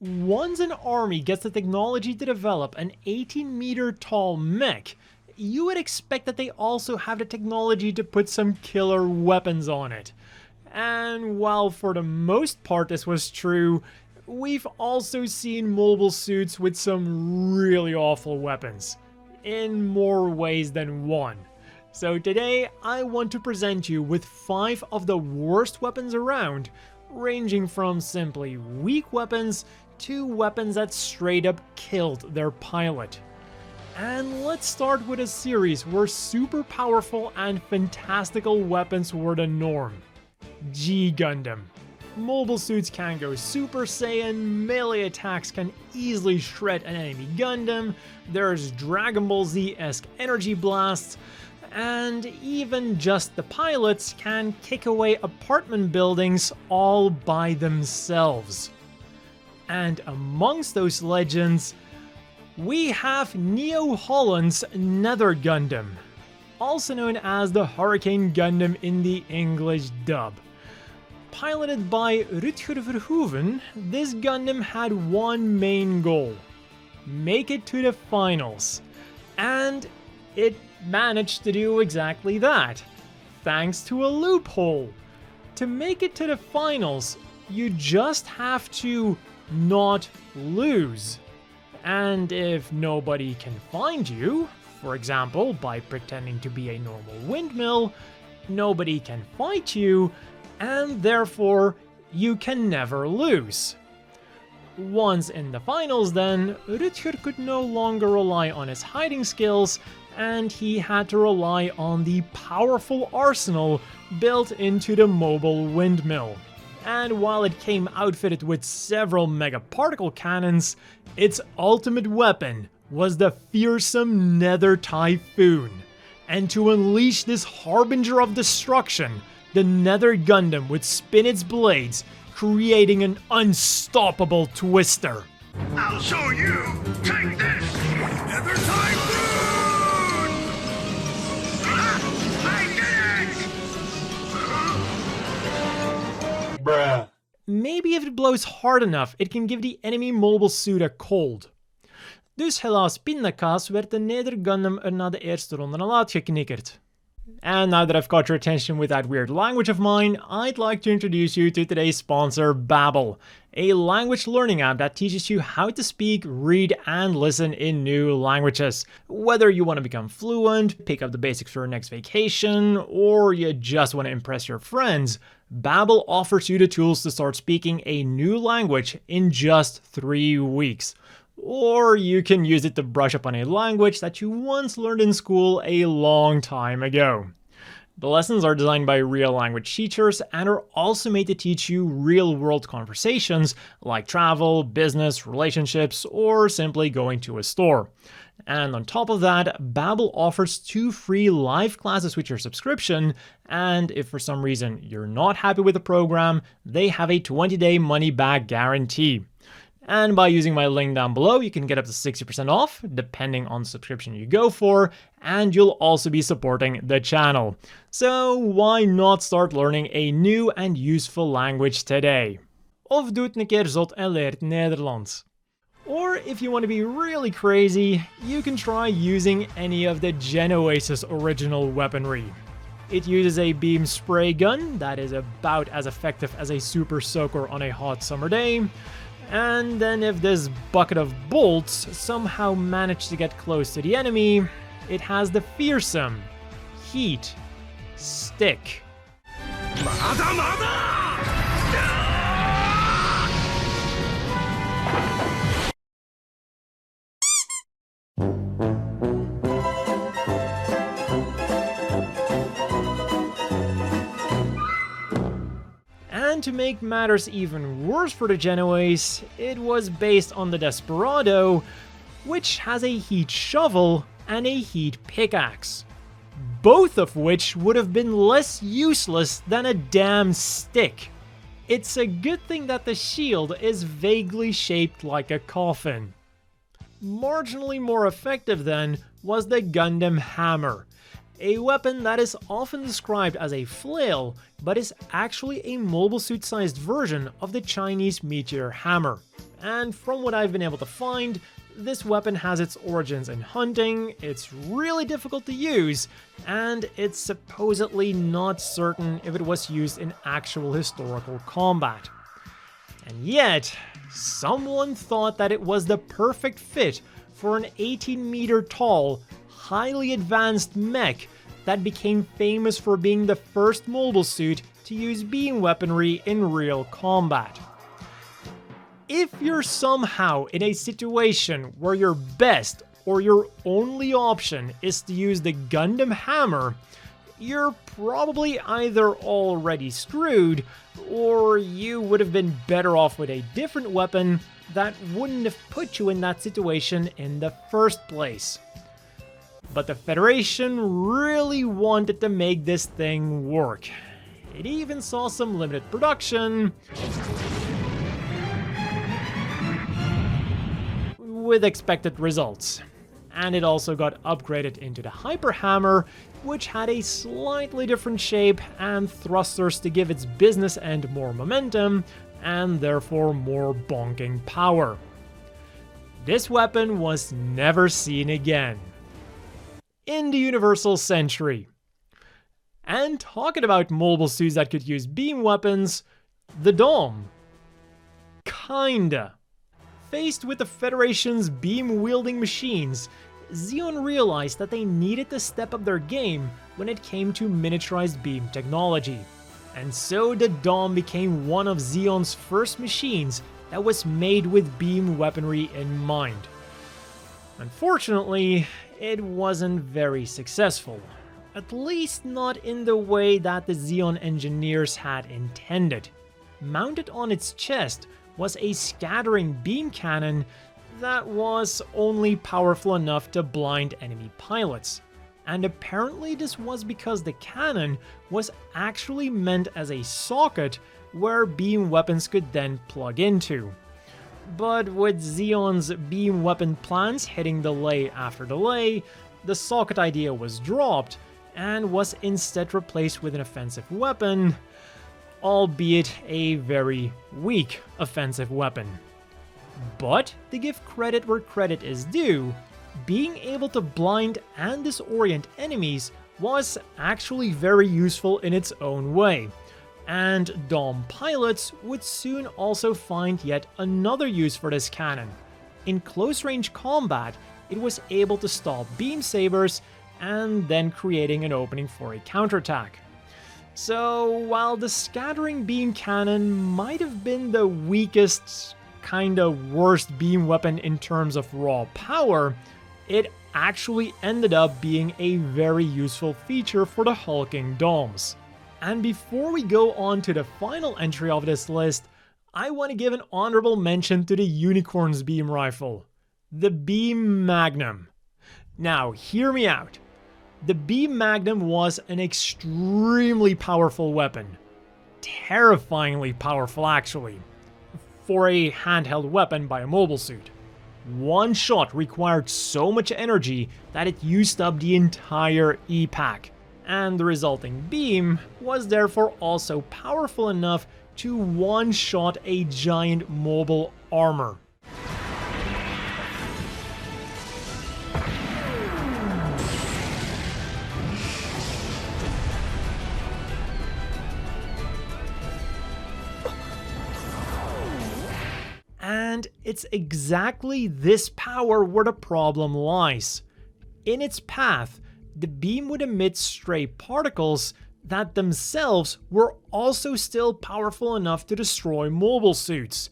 Once an army gets the technology to develop an 18-meter tall mech, you would expect that they also have the technology to put some killer weapons on it. And while for the most part this was true, we've also seen mobile suits with some really awful weapons, in more ways than one. So today I want to present you with 5 of the worst weapons around, ranging from simply weak weapons to weapons that straight up killed their pilot. And let's start with a series where super powerful and fantastical weapons were the norm. Gundam. Mobile suits can go Super Saiyan, melee attacks can easily shred an enemy Gundam, there's Dragon Ball Z-esque energy blasts, and even just the pilots can kick away apartment buildings all by themselves. And amongst those legends, we have Neo Holland's Nether Gundam, also known as the Hurricane Gundam in the English dub. Piloted by Rutger Verhoeven, this Gundam had one main goal: make it to the finals. And it managed to do exactly that, thanks to a loophole. To make it to the finals, you just have to not lose. And if nobody can find you, for example by pretending to be a normal windmill, nobody can fight you, and therefore you can never lose. Once in the finals then, Rutger could no longer rely on his hiding skills, and he had to rely on the powerful arsenal built into the mobile windmill. And while it came outfitted with several mega particle cannons, its ultimate weapon was the fearsome Nether Typhoon. And to unleash this harbinger of destruction, the Nether Gundam would spin its blades, creating an unstoppable twister. I'll show you! Take this! Nether Typhoon! Bruh. Maybe if it blows hard enough, it can give the enemy mobile suit a cold. Dus helaas pindakaas werd de Nether Gundam na de eerste ronde al uitgeknikkerd. And now that I've got your attention with that weird language of mine, I'd like to introduce you to today's sponsor, Babbel, a language learning app that teaches you how to speak, read, and listen in new languages. Whether you want to become fluent, pick up the basics for your next vacation, or you just want to impress your friends, Babbel offers you the tools to start speaking a new language in just 3 weeks. Or you can use it to brush up on a language that you once learned in school a long time ago. The lessons are designed by real language teachers and are also made to teach you real-world conversations like travel, business, relationships, or simply going to a store. And on top of that, Babbel offers 2 free live classes with your subscription, and if for some reason you're not happy with the program, they have a 20-day money-back guarantee. And by using my link down below, you can get up to 60% off, depending on the subscription you go for, and you'll also be supporting the channel. So why not start learning a new and useful language today? Of doe het een keer zot en leert Nederlands. Or if you want to be really crazy, you can try using any of the Genoace's original weaponry. It uses a beam spray gun that is about as effective as a super soaker on a hot summer day. And then if this bucket of bolts somehow managed to get close to the enemy, it has the fearsome heat stick. And to make matters even worse for the Genoace, it was based on the Desperado, which has a heat shovel and a heat pickaxe, both of which would have been less useless than a damn stick. It's a good thing that the shield is vaguely shaped like a coffin. Marginally more effective then was the Gundam Hammer, a weapon that is often described as a flail, but is actually a mobile suit-sized version of the Chinese meteor hammer. And from what I've been able to find, this weapon has its origins in hunting, it's really difficult to use, and it's supposedly not certain if it was used in actual historical combat. And yet, someone thought that it was the perfect fit for an 18-meter tall, highly advanced mech that became famous for being the first mobile suit to use beam weaponry in real combat. If you're somehow in a situation where your best or your only option is to use the Gundam hammer, you're probably either already screwed, or you would have been better off with a different weapon that wouldn't have put you in that situation in the first place. But the Federation really wanted to make this thing work. It even saw some limited production, with expected results. And it also got upgraded into the Hyper Hammer, which had a slightly different shape and thrusters to give its business end more momentum, and therefore more bonking power. This weapon was never seen again. In the Universal Century. And talking about mobile suits that could use beam weapons, the Dom. Kinda. Faced with the Federation's beam-wielding machines, Zeon realized that they needed to step up their game when it came to miniaturized beam technology. And so the Dom became one of Zeon's first machines that was made with beam weaponry in mind. Unfortunately, it wasn't very successful. At least not in the way that the Zeon engineers had intended. Mounted on its chest was a scattering beam cannon that was only powerful enough to blind enemy pilots. And apparently this was because the cannon was actually meant as a socket where beam weapons could then plug into. But with Zeon's beam weapon plans hitting delay after delay, the socket idea was dropped and was instead replaced with an offensive weapon, albeit a very weak offensive weapon. But to give credit where credit is due, being able to blind and disorient enemies was actually very useful in its own way, and Dom pilots would soon also find yet another use for this cannon. In close-range combat, it was able to stop beam sabers and then creating an opening for a counterattack. So while the scattering beam cannon might have been the weakest, kinda worst beam weapon in terms of raw power, it actually ended up being a very useful feature for the hulking Doms. And before we go on to the final entry of this list, I want to give an honorable mention to the Unicorn's beam rifle, the Beam Magnum. Now, hear me out. The Beam Magnum was an extremely powerful weapon. Terrifyingly powerful, actually, for a handheld weapon by a mobile suit. One shot required so much energy that it used up the entire E-Pack, and the resulting beam was therefore also powerful enough to one-shot a giant mobile armor. And it's exactly this power where the problem lies. In its path, the beam would emit stray particles that themselves were also still powerful enough to destroy mobile suits,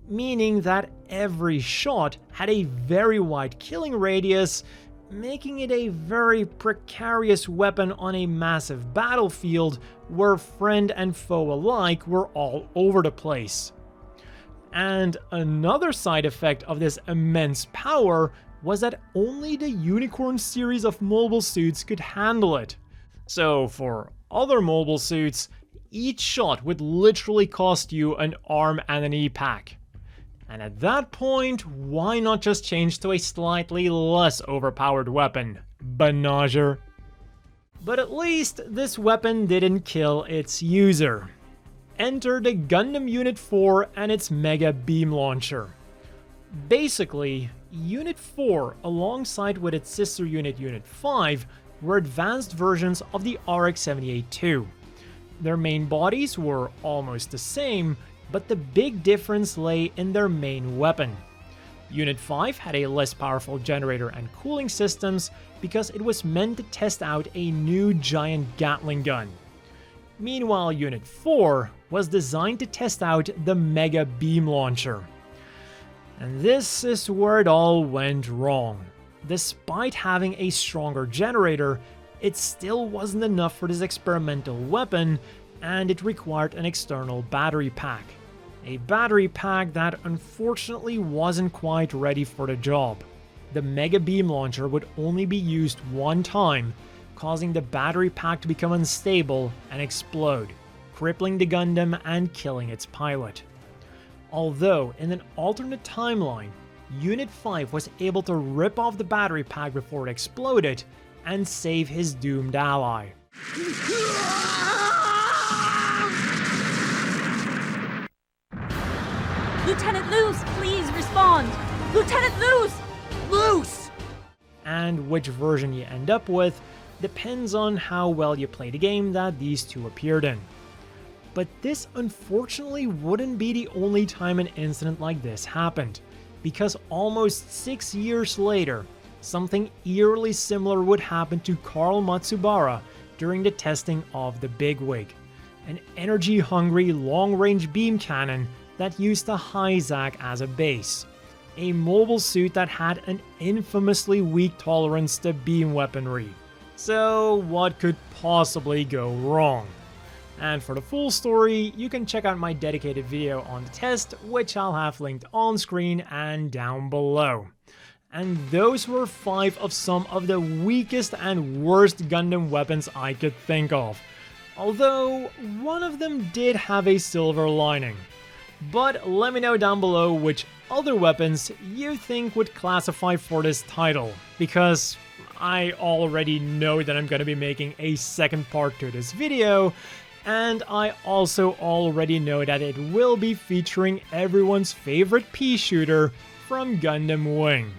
meaning that every shot had a very wide killing radius, making it a very precarious weapon on a massive battlefield where friend and foe alike were all over the place. And another side effect of this immense power was that only the Unicorn series of mobile suits could handle it. So for other mobile suits, each shot would literally cost you an arm and an E-Pack. And at that point, why not just change to a slightly less overpowered weapon? Banagher. But at least this weapon didn't kill its user. Enter the Gundam Unit 4 and its Mega Beam Launcher. Basically, Unit 4, alongside with its sister unit, Unit 5, were advanced versions of the RX-78-2. Their main bodies were almost the same, but the big difference lay in their main weapon. Unit 5 had a less powerful generator and cooling systems because it was meant to test out a new giant Gatling gun. Meanwhile, Unit 4 was designed to test out the Mega Beam Launcher. And this is where it all went wrong. Despite having a stronger generator, it still wasn't enough for this experimental weapon, and it required an external battery pack. A battery pack that unfortunately wasn't quite ready for the job. The Mega Beam Launcher would only be used one time, causing the battery pack to become unstable and explode, crippling the Gundam and killing its pilot. Although, in an alternate timeline, Unit 5 was able to rip off the battery pack before it exploded and save his doomed ally. Lieutenant Luce, please respond! Lieutenant Luce! Luce! And which version you end up with depends on how well you play the game that these two appeared in. But this unfortunately wouldn't be the only time an incident like this happened, because almost 6 years later, something eerily similar would happen to Karl Matsubara during the testing of the Bigwig, an energy-hungry long-range beam cannon that used a Hyzak as a base, a mobile suit that had an infamously weak tolerance to beam weaponry. So what could possibly go wrong? And for the full story, you can check out my dedicated video on the test, which I'll have linked on screen and down below. And those were 5 of some of the weakest and worst Gundam weapons I could think of. Although, one of them did have a silver lining. But let me know down below which other weapons you think would classify for this title, because I already know that I'm going to be making a second part to this video, and I also already know that it will be featuring everyone's favorite pea shooter from Gundam Wing.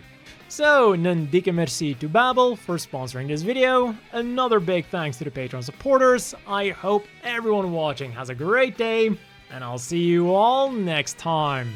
So, nandike merci to Babbel for sponsoring this video, another big thanks to the Patreon supporters. I hope everyone watching has a great day, and I'll see you all next time.